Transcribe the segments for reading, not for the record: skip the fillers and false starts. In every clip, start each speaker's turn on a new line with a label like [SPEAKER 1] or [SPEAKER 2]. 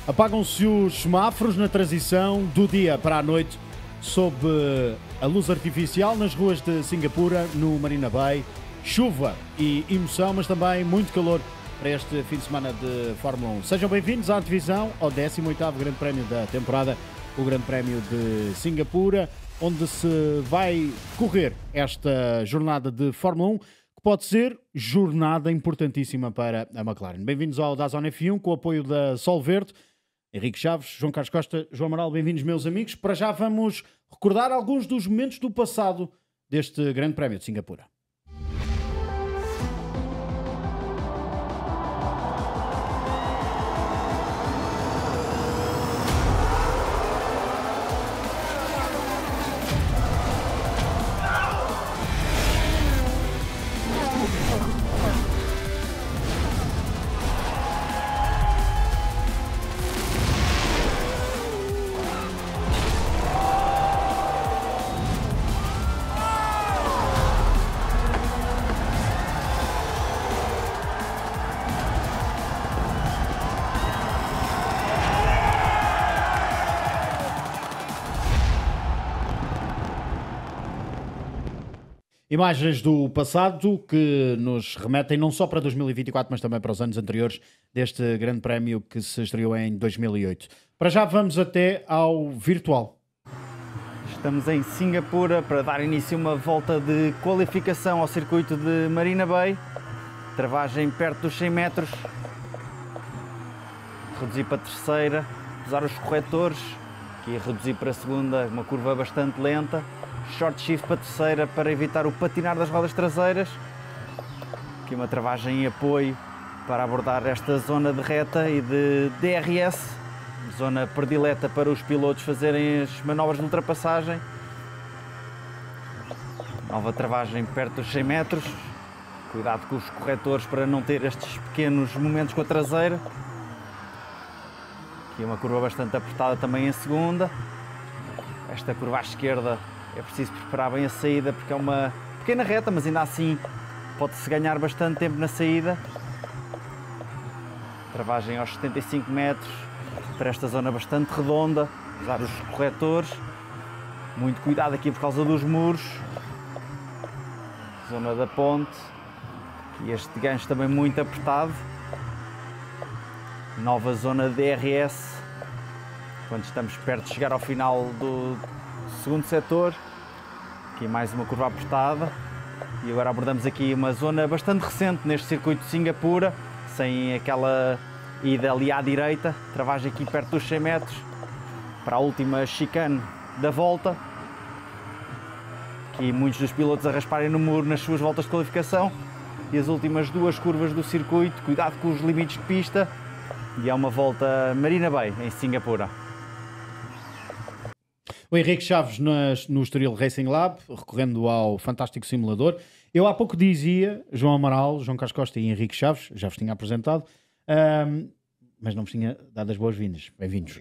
[SPEAKER 1] Apagam-se os semáforos na transição do dia para a noite sob a luz artificial nas ruas de Singapura, no Marina Bay. Chuva e emoção, mas também muito calor para este fim de semana de Fórmula 1. Sejam bem-vindos à antevisão ao 18º Grande Prémio da temporada, o Grande Prémio de Singapura, onde se vai correr esta jornada de Fórmula 1, que pode ser jornada importantíssima para a McLaren. Bem-vindos ao DAZN F1, com o apoio da Sol Verde. Henrique Chaves, João Carlos Costa, João Amaral, bem-vindos, meus amigos. Para já vamos recordar alguns dos momentos do passado deste Grande Prémio de Singapura. Imagens do passado que nos remetem não só para 2024, mas também para os anos anteriores deste Grande Prémio que se estreou em 2008. Para já vamos até ao virtual.
[SPEAKER 2] Estamos em Singapura para dar início a uma volta de qualificação ao circuito de Marina Bay. Travagem perto dos 100 metros. Reduzir para a terceira, usar os corretores. Aqui reduzir para a segunda, uma curva bastante lenta. Short shift para a terceira para evitar o patinar das rodas traseiras. Aqui uma travagem em apoio para abordar esta zona de reta e de DRS, zona predileta para os pilotos fazerem as manobras de ultrapassagem. Nova travagem perto dos 100 metros. Cuidado com os corretores para não ter estes pequenos momentos com a traseira. Aqui uma curva bastante apertada também em segunda. Esta curva à esquerda é preciso preparar bem a saída porque é uma pequena reta, mas ainda assim pode-se ganhar bastante tempo na saída. Travagem aos 75 metros para esta zona bastante redonda, usar os corretores. Muito cuidado aqui por causa dos muros. Zona da ponte. E este gancho também muito apertado. Nova zona de DRS. Quando estamos perto de chegar ao final do segundo setor. Aqui mais uma curva apertada. E agora abordamos aqui uma zona bastante recente neste circuito de Singapura, sem aquela ida ali à direita. Travagem aqui perto dos 100 metros para a última chicane da volta. Aqui muitos dos pilotos a rasparem no muro nas suas voltas de qualificação. E as últimas duas curvas do circuito, cuidado com os limites de pista. E é uma volta Marina Bay em Singapura.
[SPEAKER 1] O Henrique Chaves no Estoril Racing Lab, recorrendo ao fantástico simulador. Eu há pouco dizia, João Amaral, João Carlos Costa e Henrique Chaves, já vos tinha apresentado, mas não vos tinha dado as boas-vindas. Bem-vindos.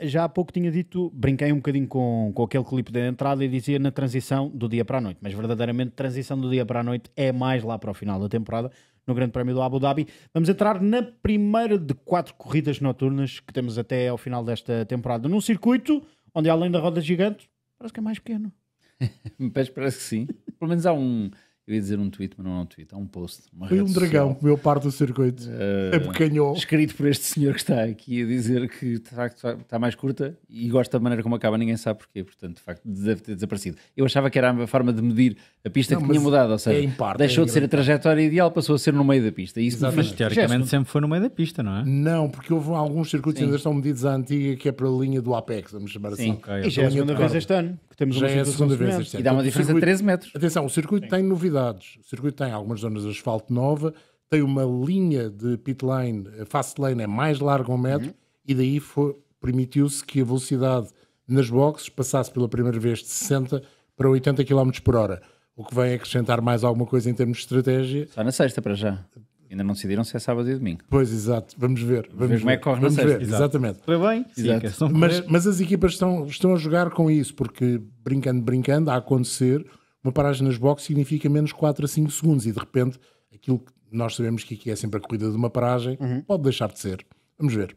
[SPEAKER 1] Já há pouco tinha dito, brinquei um bocadinho com aquele clipe da entrada e dizia na transição do dia para a noite, mas verdadeiramente transição do dia para a noite é mais lá para o final da temporada, no Grande Prémio do Abu Dhabi. Vamos entrar na primeira de 4 corridas noturnas que temos até ao final desta temporada, num circuito onde, além da roda gigante, parece que é mais pequeno.
[SPEAKER 3] Parece que sim. Pelo menos há um... Eu ia dizer um tweet, mas não é um tweet. Há um post.
[SPEAKER 4] Foi um dragão que comeu parte do circuito. É pequenho.
[SPEAKER 3] Escrito por este senhor que está aqui a dizer que de facto está mais curta e gosta da maneira como acaba. Ninguém sabe porquê. Portanto, de facto, deve ter desaparecido. Eu achava que era a forma de medir a pista que tinha mudado. Ou seja, deixou de ser a trajetória ideal, passou a ser no meio da pista. Isso
[SPEAKER 5] mas teoricamente sempre foi no meio da pista, não é?
[SPEAKER 4] Não, porque houve alguns circuitos que ainda estão medidos à antiga, que é para a linha do Apex, vamos chamar assim.
[SPEAKER 1] Okay. E já é a segunda vez este ano que temos uma situação semelhante.
[SPEAKER 3] E dá uma diferença de 13 metros.
[SPEAKER 4] Atenção, o circuito tem novidades. O circuito tem algumas zonas de asfalto nova, tem uma linha de pit lane, a fast lane é mais larga 1 metro, e daí permitiu-se que a velocidade nas boxes passasse pela primeira vez de 60 para 80 km por hora, o que vem acrescentar mais alguma coisa em termos de estratégia.
[SPEAKER 3] Só na sexta para já. Ainda não decidiram se é sábado e domingo.
[SPEAKER 4] Pois, exato. Vamos ver.
[SPEAKER 3] Vamos ver como é que corre na sexta.
[SPEAKER 4] Exatamente.
[SPEAKER 2] Foi bem?
[SPEAKER 3] Exato.
[SPEAKER 4] Mas as equipas estão a jogar com isso, porque brincando, a acontecer, uma paragem nas boxes significa menos 4 a 5 segundos e de repente aquilo que nós sabemos que aqui é sempre a corrida de uma paragem pode deixar de ser. Vamos ver.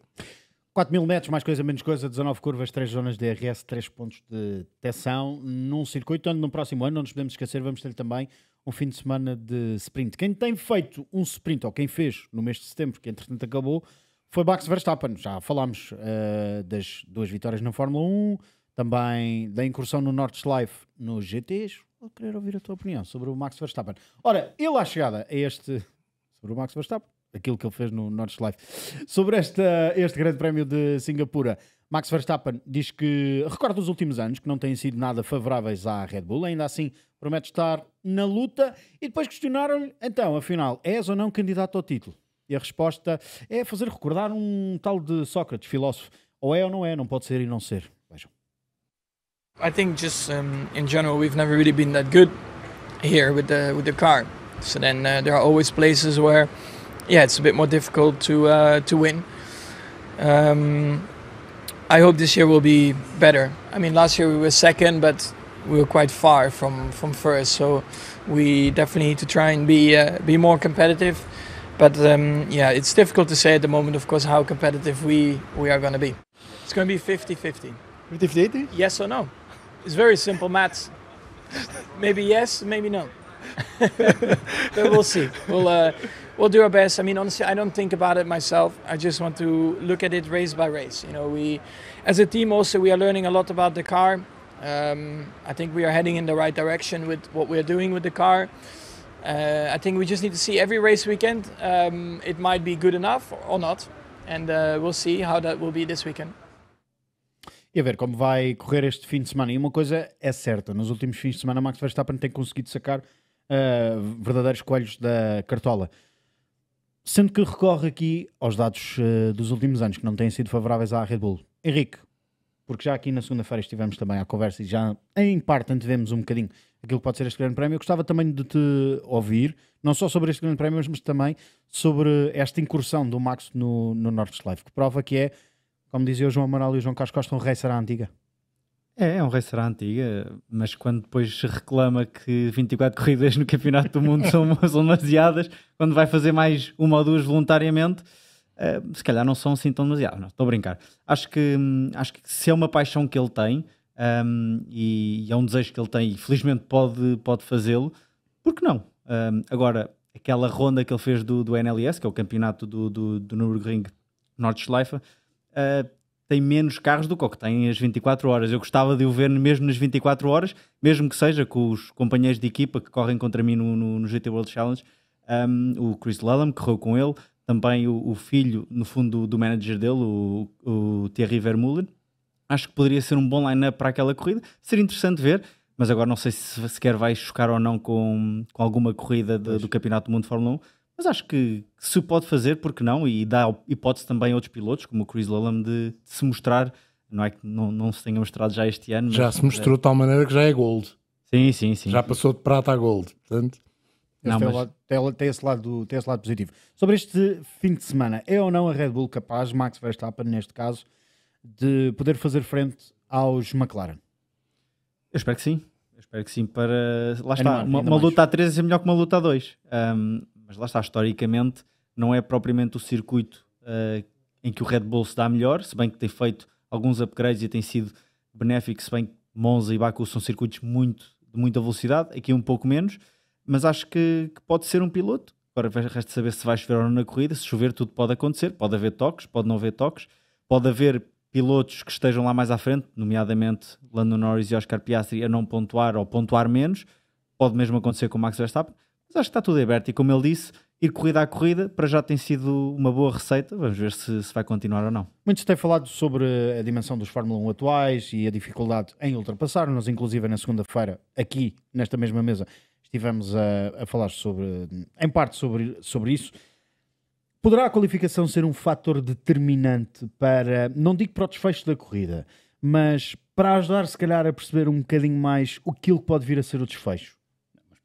[SPEAKER 1] 4.000 metros, mais coisa, menos coisa, 19 curvas, 3 zonas de DRS, 3 pontos de detecção, num circuito onde no próximo ano, não nos podemos esquecer, vamos ter também um fim de semana de sprint. Quem tem feito um sprint, ou quem fez no mês de setembro, que entretanto acabou, foi Max Verstappen. Já falámos das 2 vitórias na Fórmula 1, também da incursão no Nordschleife nos GTs. Vou querer ouvir a tua opinião sobre o Max Verstappen. Ora, ele à chegada a sobre o Max Verstappen, aquilo que ele fez no Nordschleife, sobre este grande prémio de Singapura, Max Verstappen diz que recorda os últimos anos que não têm sido nada favoráveis à Red Bull, ainda assim promete estar na luta, e depois questionaram-lhe, então, afinal, és ou não candidato ao título? E a resposta é fazer recordar um tal de Sócrates, filósofo, ou é ou não é, não pode ser e não ser. Vejam.
[SPEAKER 6] I think just in general we've never really been that good here with the car. So then there are always places where, it's a bit more difficult to win. I hope this year will be better. I mean, last year we were second, but we were quite far from first. So we definitely need to try and be more competitive. But it's difficult to say at the moment, of course, how competitive we are going to be. It's going to be 50-50.
[SPEAKER 7] 50-50?
[SPEAKER 6] Yes or no? It's very simple maths. Maybe yes, maybe no. But we'll see. We'll do our best. I mean, honestly, I don't think about it myself. I just want to look at it race by race. You know, we, as a team, also we are learning a lot about the car. I think we are heading in the right direction with what we are doing with the car. I think we just need to see every race weekend. It might be good enough or not, and we'll see how that will be this weekend.
[SPEAKER 1] E a ver como vai correr este fim de semana. E uma coisa é certa, nos últimos fins de semana Max Verstappen tem conseguido sacar verdadeiros coelhos da cartola. Sendo que recorre aqui aos dados dos últimos anos, que não têm sido favoráveis à Red Bull. Henrique, porque já aqui na segunda-feira estivemos também à conversa e já em parte antevemos um bocadinho aquilo que pode ser este grande prémio. Eu gostava também de te ouvir, não só sobre este grande prémio, mas também sobre esta incursão do Max no Nordschleife, que prova que é, como dizia o João Amaral e o João Carlos Costa, um racer à antiga.
[SPEAKER 5] É um racer à antiga, mas quando depois reclama que 24 corridas no Campeonato do Mundo são demasiadas, quando vai fazer mais uma ou duas voluntariamente, se calhar não são assim tão demasiadas. Não, estou a brincar. Acho que se é uma paixão que ele tem, e é um desejo que ele tem e felizmente pode fazê-lo, por que não? Agora, aquela ronda que ele fez do NLS, que é o campeonato do Nürburgring Nordschleife, tem menos carros do que o que tem as 24 horas. Eu gostava de o ver mesmo nas 24 horas, mesmo que seja com os companheiros de equipa que correm contra mim no GT World Challenge. O Chris Lallam correu com ele, também o filho, no fundo, do manager dele, o Thierry Vermeulen. Acho que poderia ser um bom line-up para aquela corrida. Seria interessante ver, mas agora não sei se sequer vai chocar ou não com alguma corrida do Campeonato do Mundo de Fórmula 1. Mas acho que se pode fazer, porque não? E dá hipótese também a outros pilotos, como o Chris Lallam, de se mostrar. Não é que não se tenha mostrado já este ano.
[SPEAKER 4] Já se mostrou de tal maneira que já é gold.
[SPEAKER 5] Sim.
[SPEAKER 4] Já passou de prata a gold. Portanto,
[SPEAKER 1] tem esse lado positivo. Sobre este fim de semana, é ou não a Red Bull capaz, Max Verstappen neste caso, de poder fazer frente aos McLaren?
[SPEAKER 5] Eu espero que sim. Para... Lá está, uma luta a 3 é melhor que uma luta a 2. Mas lá está, historicamente, não é propriamente o circuito em que o Red Bull se dá melhor, se bem que tem feito alguns upgrades e tem sido benéfico, se bem que Monza e Baku são circuitos de muita velocidade, aqui um pouco menos, mas acho que pode ser um piloto. Agora resta saber se vai chover ou não na corrida. Se chover, tudo pode acontecer, pode haver toques, pode não haver toques, pode haver pilotos que estejam lá mais à frente, nomeadamente Lando Norris e Oscar Piastri, a não pontuar ou pontuar menos. Pode mesmo acontecer com o Max Verstappen. Mas acho que está tudo aberto e, como ele disse, ir corrida a corrida, para já tem sido uma boa receita. Vamos ver se vai continuar ou não.
[SPEAKER 1] Muitos têm falado sobre a dimensão dos Fórmula 1 atuais e a dificuldade em ultrapassar. Nós, inclusive, na segunda-feira, aqui, nesta mesma mesa, estivemos a falar em parte sobre isso. Poderá a qualificação ser um fator determinante para, não digo para o desfecho da corrida, mas para ajudar, se calhar, a perceber um bocadinho mais aquilo que pode vir a ser o desfecho?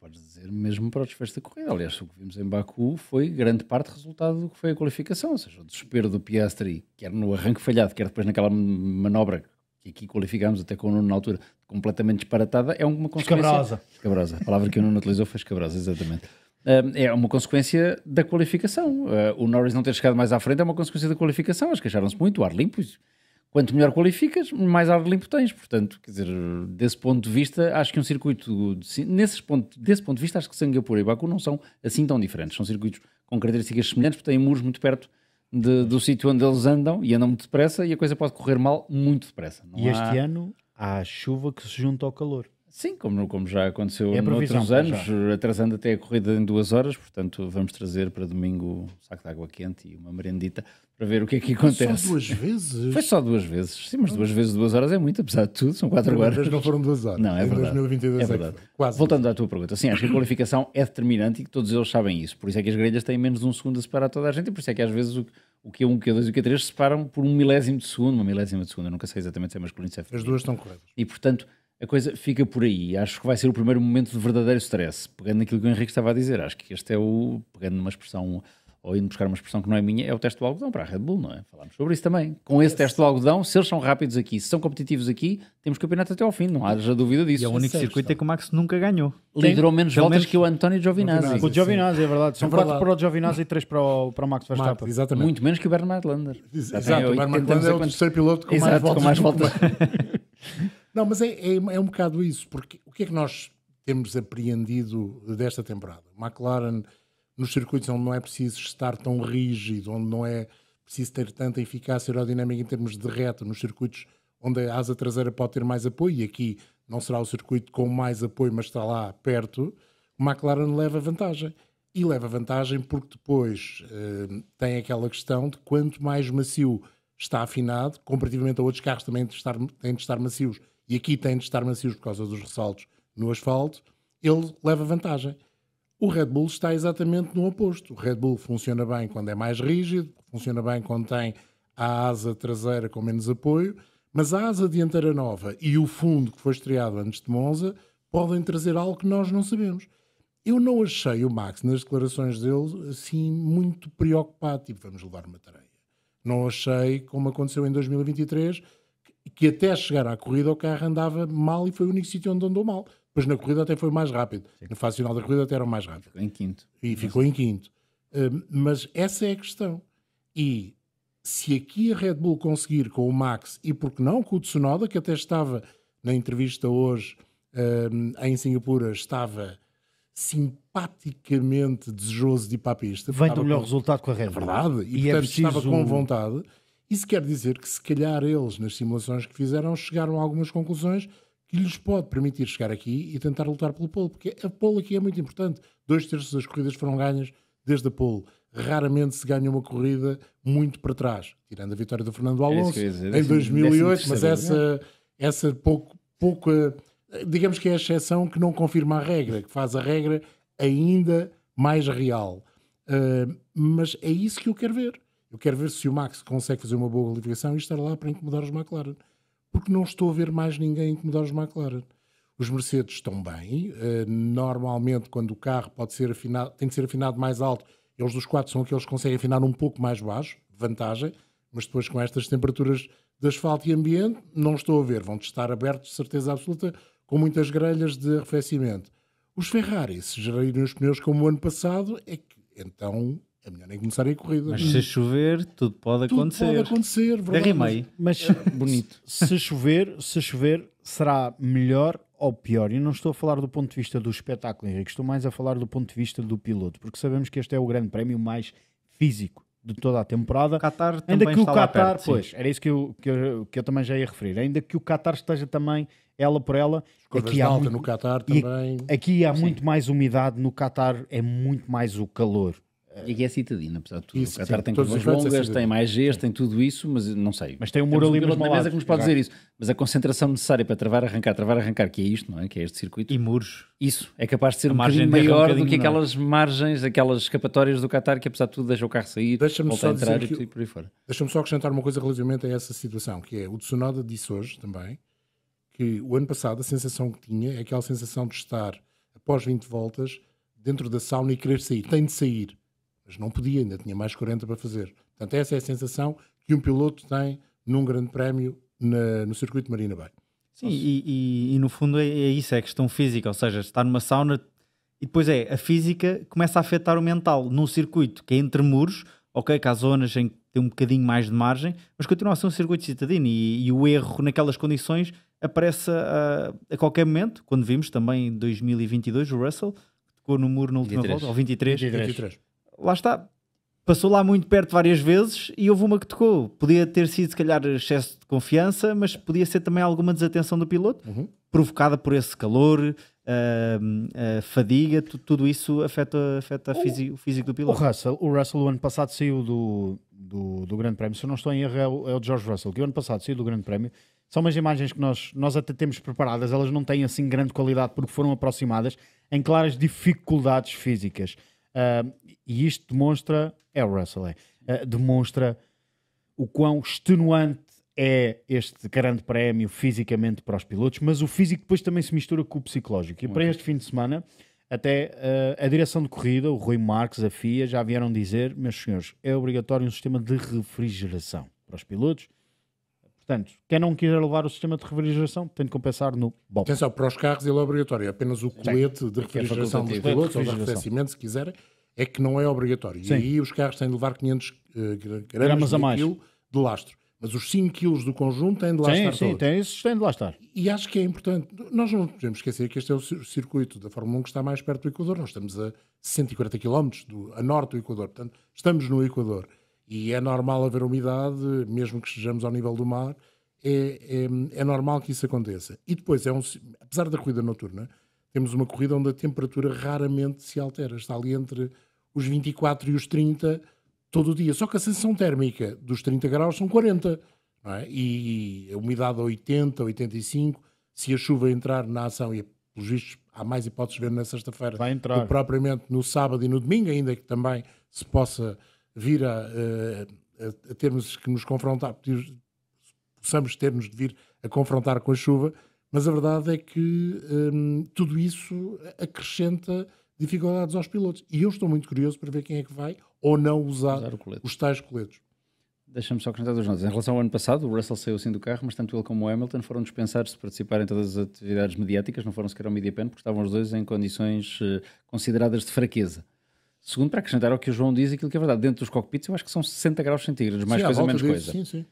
[SPEAKER 3] Podes dizer mesmo para o desfecho da corrida. Aliás, o que vimos em Baku foi grande parte resultado do que foi a qualificação, ou seja, o desespero do Piastri, quer no arranque falhado, quer depois naquela manobra que aqui qualificámos até com o Nuno na altura, completamente disparatada, é uma consequência...
[SPEAKER 1] Escabrosa.
[SPEAKER 3] A palavra que o Nuno utilizou foi escabrosa, exatamente. É uma consequência da qualificação. O Norris não ter chegado mais à frente é uma consequência da qualificação. Acho que acharam-se muito, o ar limpo. Quanto melhor qualificas, mais ar limpo tens. Portanto, quer dizer, desse ponto de vista, acho que um circuito, desse ponto de vista, acho que Singapura e Baku não são assim tão diferentes. São circuitos com características semelhantes, porque têm muros muito perto do sítio onde eles andam e andam muito depressa, e a coisa pode correr mal muito depressa.
[SPEAKER 1] Este ano há chuva que se junta ao calor.
[SPEAKER 3] Sim, como já aconteceu noutros anos, atrasando até a corrida em 2 horas, portanto vamos trazer para domingo um saco de água quente e uma merendita para ver o que é que acontece.
[SPEAKER 4] Só 2 vezes?
[SPEAKER 3] Foi só 2 vezes, sim, mas 2 vezes 2 horas é muito, apesar de tudo, são 4 horas.
[SPEAKER 4] Mas não foram 2 horas.
[SPEAKER 3] Não, é verdade.
[SPEAKER 4] Em 2022
[SPEAKER 3] é verdade.
[SPEAKER 4] Quase.
[SPEAKER 3] Voltando à tua pergunta, sim, acho que a qualificação é determinante e que todos eles sabem isso, por isso é que as grelhas têm menos de 1 segundo a separar toda a gente e por isso é que às vezes o Q1, o Q2 e o Q3 se separam por 1 milésimo de segundo, uma milésima de segundo, eu nunca sei exatamente se é masculino ou se é feminino.
[SPEAKER 4] As duas estão corretas.
[SPEAKER 3] E portanto a coisa fica por aí. Acho que vai ser o primeiro momento de verdadeiro stress. Pegando naquilo que o Henrique estava a dizer, acho que este é pegando numa expressão, ou indo buscar uma expressão que não é minha, é o teste do algodão para a Red Bull, não é? Falámos sobre isso também. Com esse teste do algodão, se eles são rápidos aqui, se são competitivos aqui, temos campeonato até ao fim, não haja dúvida disso.
[SPEAKER 5] E é o único circuito que o Max nunca ganhou.
[SPEAKER 3] Liderou menos voltas que o António Giovinazzi.
[SPEAKER 1] O Giovinazzi, é verdade. São 4 para o Giovinazzi e 3 para o Max Verstappen.
[SPEAKER 4] Exatamente.
[SPEAKER 3] Muito menos que o Bernard Lander.
[SPEAKER 4] Exato, o Bernard Lander é o terceiro piloto com mais voltas. Não, mas é um bocado isso, porque o que é que nós temos apreendido desta temporada? McLaren, nos circuitos onde não é preciso estar tão rígido, onde não é preciso ter tanta eficácia aerodinâmica em termos de reta, nos circuitos onde a asa traseira pode ter mais apoio, e aqui não será o circuito com mais apoio, mas está lá perto, o McLaren leva vantagem. E leva vantagem porque depois tem aquela questão de quanto mais macio está afinado, comparativamente a outros carros também têm de estar macios, e aqui têm de estar macios por causa dos ressaltos no asfalto, ele leva vantagem. O Red Bull está exatamente no oposto. O Red Bull funciona bem quando é mais rígido, funciona bem quando tem a asa traseira com menos apoio, mas a asa dianteira nova e o fundo que foi estreado antes de Monza podem trazer algo que nós não sabemos. Eu não achei o Max, nas declarações dele, assim, muito preocupado, tipo, vamos levar uma tareia. Não achei, como aconteceu em 2023, que até chegar à corrida o carro andava mal e foi o único sítio onde andou mal. Depois na corrida até foi mais rápido. Sim. Na fase final da corrida até era mais rápido.
[SPEAKER 3] Ficou em quinto.
[SPEAKER 4] E ficou em quinto. Mas essa é a questão. E se aqui a Red Bull conseguir com o Max, e porque não com o Tsunoda, que até estava na entrevista hoje em Singapura, estava simpaticamente desejoso de ir para a pista.
[SPEAKER 1] Vem do melhor resultado com a Red Bull.
[SPEAKER 4] É verdade. E portanto estava com vontade. Isso quer dizer que se calhar eles, nas simulações que fizeram, chegaram a algumas conclusões que lhes pode permitir chegar aqui e tentar lutar pelo pole, porque a pole aqui é muito importante. 2/3 das corridas foram ganhas desde a pole. Raramente se ganha uma corrida muito para trás, tirando a vitória do Fernando Alonso em 2008, mas essa pouca, digamos que é a exceção que não confirma a regra, que faz a regra ainda mais real. Mas é isso que eu quero ver. Eu quero ver se o Max consegue fazer uma boa qualificação e estar lá para incomodar os McLaren. Porque não estou a ver mais ninguém incomodar os McLaren. Os Mercedes estão bem. Normalmente, quando o carro pode ser afinado, tem que ser afinado mais alto, eles dos 4 são aqueles que conseguem afinar um pouco mais baixo, vantagem, mas depois com estas temperaturas de asfalto e ambiente, não estou a ver. Vão estar abertos, de certeza absoluta, com muitas grelhas de arrefecimento. Os Ferrari, se gerirem os pneus como o ano passado, é que então é melhor nem começarem a corrida.
[SPEAKER 5] Mas se chover, tudo pode acontecer.
[SPEAKER 4] Tudo pode acontecer, verdade.
[SPEAKER 5] Derrimei.
[SPEAKER 1] Mas bonito. Se chover, será melhor ou pior? E não estou a falar do ponto de vista do espetáculo, Henrique. Estou mais a falar do ponto de vista do piloto. Porque sabemos que este é o grande prémio mais físico de toda a temporada.
[SPEAKER 5] O Qatar também
[SPEAKER 1] ainda que o
[SPEAKER 5] está lá
[SPEAKER 1] Qatar,
[SPEAKER 5] perto,
[SPEAKER 1] pois, era isso que eu também já ia referir. Ainda que o Qatar esteja também ela por ela.
[SPEAKER 4] Aqui há muito, no Qatar também.
[SPEAKER 1] Aqui há muito mais umidade. No Qatar é muito mais o calor.
[SPEAKER 3] E aqui é citadina, apesar de tudo.
[SPEAKER 4] Isso,
[SPEAKER 3] o Qatar
[SPEAKER 4] sim,
[SPEAKER 3] tem
[SPEAKER 4] todos
[SPEAKER 3] curvas
[SPEAKER 4] os
[SPEAKER 3] longas,
[SPEAKER 4] é
[SPEAKER 3] tem mais Gs, tem tudo isso, mas não sei.
[SPEAKER 1] Mas tem um muro ali
[SPEAKER 3] mesmo
[SPEAKER 1] mesmo
[SPEAKER 3] na mesa que nos pode dizer isso. Mas a concentração necessária para travar, arrancar, que é isto, não é? Que é este circuito.
[SPEAKER 5] E muros.
[SPEAKER 3] Isso é capaz de ser
[SPEAKER 5] A
[SPEAKER 3] um
[SPEAKER 5] margem
[SPEAKER 3] bocadinho
[SPEAKER 5] de erro
[SPEAKER 3] maior
[SPEAKER 5] é um
[SPEAKER 3] do que
[SPEAKER 5] bocadinho
[SPEAKER 3] aquelas margens, aquelas escapatórias do Qatar que apesar de tudo deixa o carro sair,
[SPEAKER 4] Deixa-me
[SPEAKER 3] volta a
[SPEAKER 4] só
[SPEAKER 3] entrar
[SPEAKER 4] dizer
[SPEAKER 3] e por aí fora.
[SPEAKER 4] Deixa-me só acrescentar uma coisa relativamente a essa situação, que é o Tsunoda disse hoje também que o ano passado a sensação que tinha é aquela sensação de estar após 20 voltas dentro da sauna e querer sair. Tem de sair. Mas não podia, ainda tinha mais 40 para fazer. Portanto, essa é a sensação que um piloto tem num grande prémio no circuito de Marina Bay.
[SPEAKER 5] Sim, e no fundo é isso, é questão física, ou seja, estar numa sauna E depois a física começa a afetar o mental num circuito que é entre muros, ok, que há zonas em que tem um bocadinho mais de margem, mas continua a ser um circuito citadino e o erro naquelas condições aparece a qualquer momento, quando vimos também em 2022 o Russell, que tocou no muro na última volta, ou 23. Lá está, passou lá muito perto várias vezes e houve uma que tocou. Podia ter sido se calhar excesso de confiança, mas podia ser também alguma desatenção do piloto, provocada por esse calor, a fadiga, tudo isso afeta o físico do piloto.
[SPEAKER 1] O Russell o ano passado saiu do Grande Prémio, se eu não estou em erro é o George Russell, que o ano passado saiu do Grande Prémio. São umas imagens que nós até temos preparadas, elas não têm assim grande qualidade porque foram aproximadas em claras dificuldades físicas. E isto demonstra, é o Russell, demonstra o quão extenuante é este Grande Prémio fisicamente para os pilotos, mas o físico depois também se mistura com o psicológico. E para este fim de semana, até a direção de corrida, o Rui Marques, a FIA, já vieram dizer, meus senhores, é obrigatório um sistema de refrigeração para os pilotos. Portanto, quem não quiser levar o sistema de refrigeração tem de compensar no BOP.
[SPEAKER 4] Atenção, para os carros ele é obrigatório. Apenas o colete de refrigeração dos pilotos ou de arrefecimento, se quiserem, é que não é obrigatório.
[SPEAKER 1] Sim.
[SPEAKER 4] E aí os carros têm de levar 500 gramas a mais de lastro. Mas os 5 kg do conjunto têm de lá estar todos.
[SPEAKER 1] Esses têm de lá estar.
[SPEAKER 4] E acho que é importante. Nós não podemos esquecer que este é o circuito da Fórmula 1 que está mais perto do Equador. Nós estamos a 140 km a norte do Equador. Portanto, estamos no Equador. E é normal haver umidade, mesmo que estejamos ao nível do mar. É normal que isso aconteça. E depois, apesar da corrida noturna, temos uma corrida onde a temperatura raramente se altera. Está ali entre os 24 e os 30 todo o dia. Só que a sensação térmica dos 30 graus são 40. Não é? E a umidade a 80, 85. Se a chuva entrar na ação, e pelos vistos há mais hipóteses de ver na sexta-feira do que propriamente no sábado e no domingo, ainda que também se possa vir a termos que nos confrontar, possamos ter-nos de vir a confrontar com a chuva, mas a verdade é que tudo isso acrescenta dificuldades aos pilotos. E eu estou muito curioso para ver quem é que vai ou não usar os tais coletes.
[SPEAKER 3] Deixa-me só acrescentar 2 notas. Em relação ao ano passado, o Russell saiu assim do carro, mas tanto ele como o Hamilton foram dispensados de participar em todas as atividades mediáticas, não foram sequer ao media pen, porque estavam os dois em condições consideradas de fraqueza. Segundo, para acrescentar ao que o João diz, aquilo que é verdade, dentro dos cockpits eu acho que são 60 graus centígrados, mais coisa, menos coisa.
[SPEAKER 4] Sim.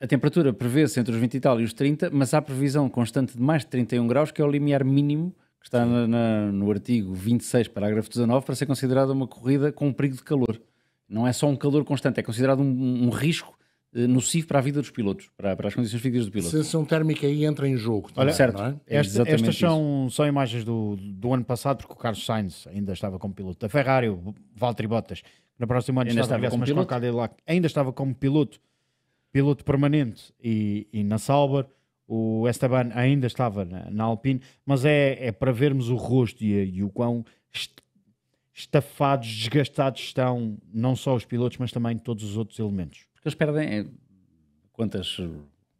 [SPEAKER 3] A temperatura prevê-se entre os 20 e tal e os 30, mas há previsão constante de mais de 31 graus, que é o limiar mínimo, que está no artigo 26, parágrafo 19, para ser considerada uma corrida com um perigo de calor. Não é só um calor constante, é considerado um risco nocivo para a vida dos pilotos, para as condições físicas do piloto.
[SPEAKER 4] A sensação térmica aí entra em jogo. Também,
[SPEAKER 1] olha, certo.
[SPEAKER 4] Não é?
[SPEAKER 1] Estas são imagens do ano passado, porque o Carlos Sainz ainda estava como piloto da Ferrari, o Valtteri Bottas, na próxima ano estava como piloto. Ainda estava como piloto permanente e na Sauber. O Esteban ainda estava na Alpine, mas é para vermos o rosto e o quão estafados, desgastados estão não só os pilotos, mas também todos os outros elementos.
[SPEAKER 3] Porque eles perdem, quantas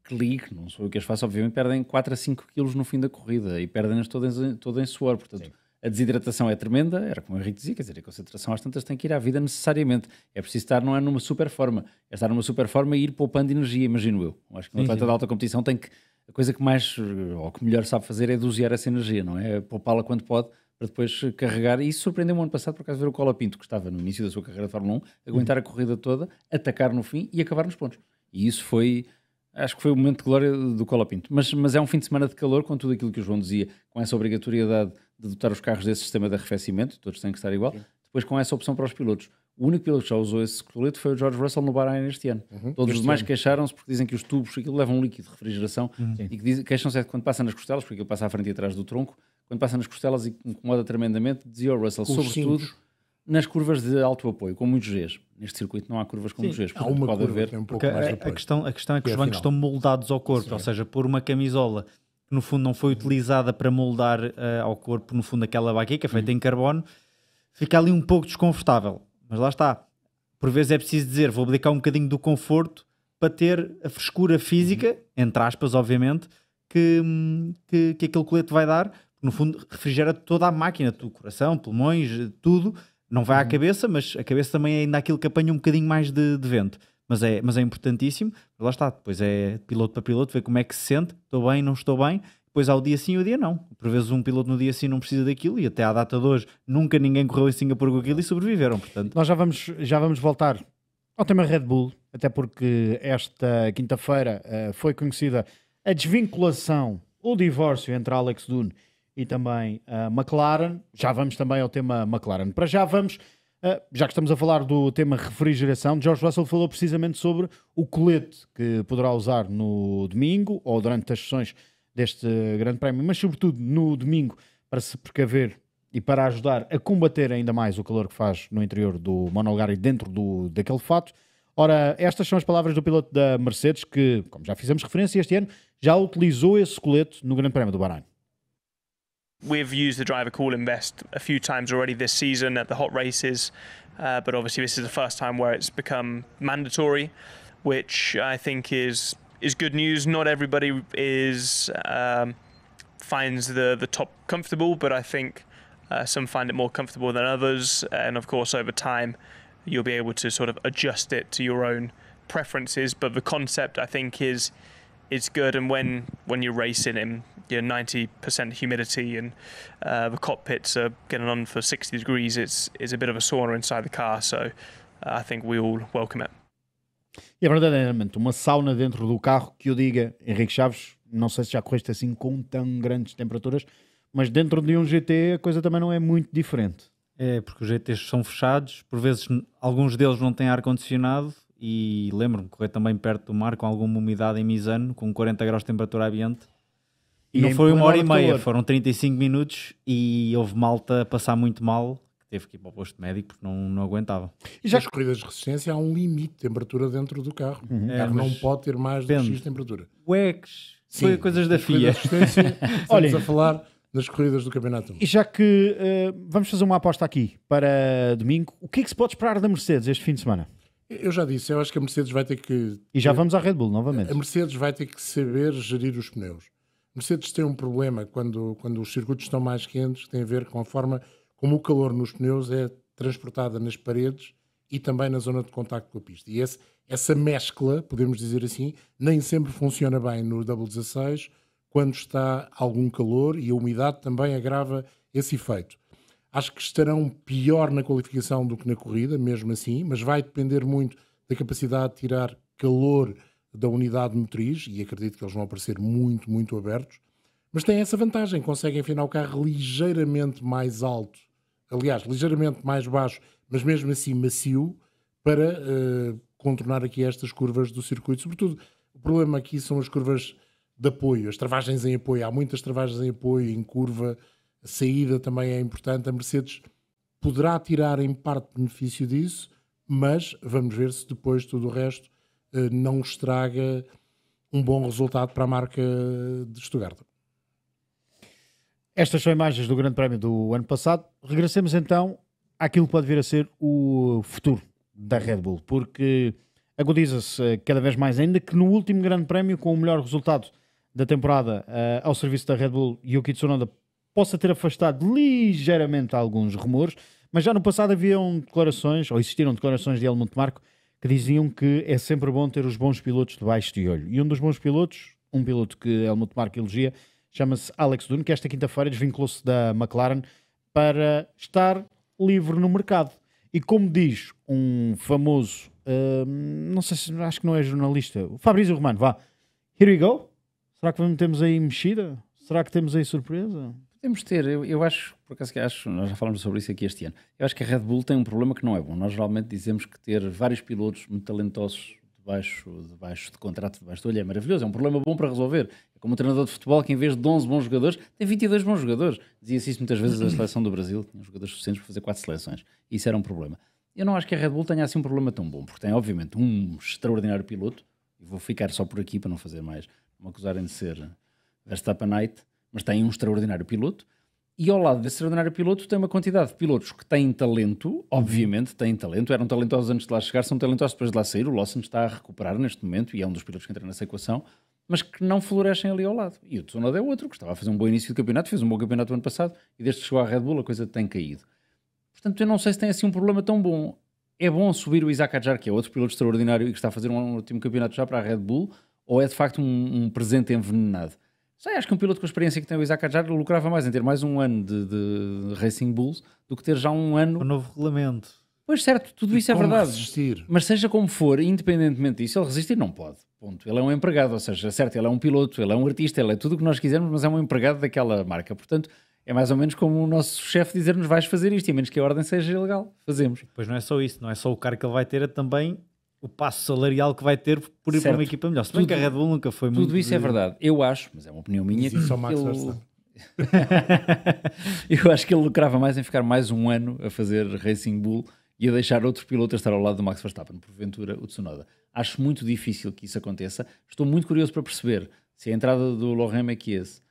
[SPEAKER 3] cliques, não sou eu que as faço, obviamente, perdem 4 a 5 quilos no fim da corrida e perdem-nas todo em suor, portanto... Sim. A desidratação é tremenda, era como o Henrique dizia, quer dizer, a concentração às tantas tem que ir à vida necessariamente. É preciso estar, não é numa super forma, é estar numa super forma e ir poupando energia, imagino eu. Acho que um atleta de alta competição tem que, a coisa que mais, ou que melhor sabe fazer é dosear essa energia, não é? Poupá-la quando pode, para depois carregar. E isso surpreendeu-me ano passado, por acaso, ver o Colapinto, que estava no início da sua carreira de Fórmula 1, aguentar a corrida toda, atacar no fim e acabar nos pontos. E isso foi... Acho que foi o momento de glória do Colapinto. Mas é um fim de semana de calor, com tudo aquilo que o João dizia, com essa obrigatoriedade de dotar os carros desse sistema de arrefecimento, todos têm que estar igual, depois com essa opção para os pilotos. O único piloto que já usou esse colete foi o George Russell no Bahrein este ano. Todos os demais queixaram-se porque dizem que os tubos, aquilo levam um líquido de refrigeração, e que queixam-se é que quando passa nas costelas, porque aquilo passa à frente e atrás do tronco, quando passa nas costelas e incomoda tremendamente, dizia o Russell, sobretudo nas curvas de alto apoio, com muitos Gs. Neste circuito não há curvas com muitos Gs.
[SPEAKER 4] Há uma pode haver um pouco mais de apoio.
[SPEAKER 5] A questão é que os bancos estão moldados ao corpo, ou seja, por uma camisola que no fundo não foi utilizada para moldar ao corpo, no fundo aquela baqueca feita em carbono, fica ali um pouco desconfortável. Mas lá está. Por vezes é preciso dizer, vou abdicar um bocadinho do conforto para ter a frescura física, entre aspas, obviamente, que aquele colete vai dar. No fundo, refrigera toda a máquina, o coração, pulmões, tudo. Não vai à cabeça, mas a cabeça também é ainda aquilo que apanha um bocadinho mais de vento. Mas é importantíssimo. Lá está, depois é piloto para piloto, ver como é que se sente, estou bem, não estou bem. depois há o dia sim e o dia não. Por vezes um piloto no dia sim não precisa daquilo e até à data de hoje nunca ninguém correu em Singapura com aquilo e sobreviveram, portanto.
[SPEAKER 1] Nós já vamos voltar ao tema Red Bull, até porque esta quinta-feira foi conhecida a desvinculação, o divórcio entre a Alex Dunn e também a McLaren. Já vamos também ao tema McLaren. Para já vamos, já que estamos a falar do tema refrigeração, George Russell falou precisamente sobre o colete que poderá usar no domingo ou durante as sessões deste grande prémio, mas sobretudo no domingo, para se precaver e para ajudar a combater ainda mais o calor que faz no interior do monolgar dentro daquele fato. Ora, estas são as palavras do piloto da Mercedes que, como já fizemos referência este ano, já utilizou esse colete no Grande Prémio do Bahrein.
[SPEAKER 7] We've used the driver cooling vest a few times already this season at the hot races, but obviously this is the first time where it's become mandatory, which I think is good news. Not everybody finds the top comfortable, but I think some find it more comfortable than others, and of course over time you'll be able to sort of adjust it to your own preferences. But the concept I think is good, and when you're racing in 90% humidity and the cockpits are getting on for 60 degrees, it's a bit of a sauna inside the car, so I think we all welcome it.
[SPEAKER 1] E é verdadeiramente uma sauna dentro do carro, que eu diga, Henrique Chaves, não sei se já correste assim com tão grandes temperaturas, mas dentro de um GT a coisa também não é muito diferente.
[SPEAKER 5] É, porque os GTs são fechados, por vezes alguns deles não têm ar-condicionado, e lembro-me de correr também perto do mar com alguma umidade em Misano, com 40 graus de temperatura ambiente. E não foi 1h30, foram 35 minutos e houve malta a passar muito mal, que teve que ir para o posto médico porque não aguentava.
[SPEAKER 4] E já nas corridas de resistência há um limite de temperatura dentro do carro. O carro não pode ter mais de X temperatura.
[SPEAKER 5] Uex, foi coisas da FIA.
[SPEAKER 1] Olhem,
[SPEAKER 4] estamos a falar nas corridas do Campeonato.
[SPEAKER 1] E já que vamos fazer uma aposta aqui para domingo, o que é que se pode esperar da Mercedes este fim de semana?
[SPEAKER 4] Eu já disse, eu acho que a Mercedes vai ter que...
[SPEAKER 1] E já vamos à Red Bull novamente.
[SPEAKER 4] A Mercedes vai ter que saber gerir os pneus. A Mercedes tem um problema quando os circuitos estão mais quentes, que tem a ver com a forma como o calor nos pneus é transportado nas paredes e também na zona de contacto com a pista. E essa mescla, podemos dizer assim, nem sempre funciona bem no W16 quando está algum calor, e a umidade também agrava esse efeito. Acho que estarão pior na qualificação do que na corrida, mesmo assim, mas vai depender muito da capacidade de tirar calor da unidade motriz, e acredito que eles vão aparecer muito, muito abertos. Mas tem essa vantagem, conseguem afinar o carro ligeiramente mais alto, aliás, ligeiramente mais baixo, mas mesmo assim macio, para contornar aqui estas curvas do circuito. Sobretudo, o problema aqui são as curvas de apoio, as travagens em apoio. Há muitas travagens em apoio, em curva. A saída também é importante. A Mercedes poderá tirar em parte benefício disso, mas vamos ver se depois tudo o resto não estraga um bom resultado para a marca de Stuttgart.
[SPEAKER 1] Estas são imagens do Grande Prémio do ano passado. Regressemos então àquilo que pode vir a ser o futuro da Red Bull, porque agudiza-se cada vez mais, ainda que no último Grande Prémio, com o melhor resultado da temporada ao serviço da Red Bull, Yuki Tsunoda possa ter afastado ligeiramente alguns rumores, mas já no passado haviam declarações, ou existiram declarações de Helmut Marko, que diziam que é sempre bom ter os bons pilotos debaixo de olho. E um dos bons pilotos, um piloto que Helmut Marko elogia, chama-se Alex Dunn, que esta quinta-feira desvinculou-se da McLaren para estar livre no mercado. E como diz um famoso, não sei se, acho que não é jornalista, o Fabrício Romano, vá, here we go? Será que temos aí mexida? Será que temos aí surpresa?
[SPEAKER 3] Podemos ter, eu acho, por acaso que acho, nós já falamos sobre isso aqui este ano, eu acho que a Red Bull tem um problema que não é bom. Nós geralmente dizemos que ter vários pilotos muito talentosos debaixo de contrato, debaixo do olho é maravilhoso, é um problema bom para resolver. É como um treinador de futebol que em vez de 11 bons jogadores, tem 22 bons jogadores. Dizia-se isso muitas vezes a seleção do Brasil, tinha jogadores suficientes para fazer 4 seleções. Isso era um problema. Eu não acho que a Red Bull tenha assim um problema tão bom, porque tem obviamente um extraordinário piloto, e vou ficar só por aqui para não fazer mais, não me acusarem de ser Verstappenite, mas tem um extraordinário piloto, e ao lado desse extraordinário piloto tem uma quantidade de pilotos que têm talento, obviamente têm talento, eram talentosos antes de lá chegar, são talentosos depois de lá sair. O Lawson está a recuperar neste momento e é um dos pilotos que entra nessa equação, mas que não florescem ali ao lado. E o Tsunoda é outro, que estava a fazer um bom início de campeonato, fez um bom campeonato no ano passado, e desde que chegou à Red Bull a coisa tem caído. Portanto, eu não sei se tem assim um problema tão bom. É bom subir o Isaac Hadjar, que é outro piloto extraordinário e que está a fazer um último campeonato já para a Red Bull, ou é de facto um presente envenenado? Acho que um piloto com a experiência que tem o Isaac Hadjar lucrava mais em ter mais um ano de Racing Bulls do que ter já um ano...
[SPEAKER 5] O novo regulamento.
[SPEAKER 3] Pois certo, tudo isso é verdade.
[SPEAKER 4] Resistir.
[SPEAKER 3] Mas seja como for, independentemente disso, ele resistir não pode. Ponto. Ele é um empregado, ou seja, certo, ele é um piloto, ele é um artista, ele é tudo o que nós quisermos, mas é um empregado daquela marca. Portanto, é mais ou menos como o nosso chefe dizer-nos vais fazer isto, e a menos que a ordem seja ilegal, fazemos.
[SPEAKER 5] Pois não é só isso, não é só o cargo que ele vai ter, é também o passo salarial que vai ter por ir para uma equipa melhor. Se bem que a Red Bull nunca foi muito...
[SPEAKER 3] Tudo isso é verdade. Eu acho, mas é uma opinião minha,
[SPEAKER 4] Isso ao Max Verstappen.
[SPEAKER 3] eu acho que ele lucrava mais em ficar mais um ano a fazer Racing Bull e a deixar outro piloto a estar ao lado do Max Verstappen, porventura o Tsunoda. Acho muito difícil que isso aconteça. Estou muito curioso para perceber se a entrada do Laurent Mekies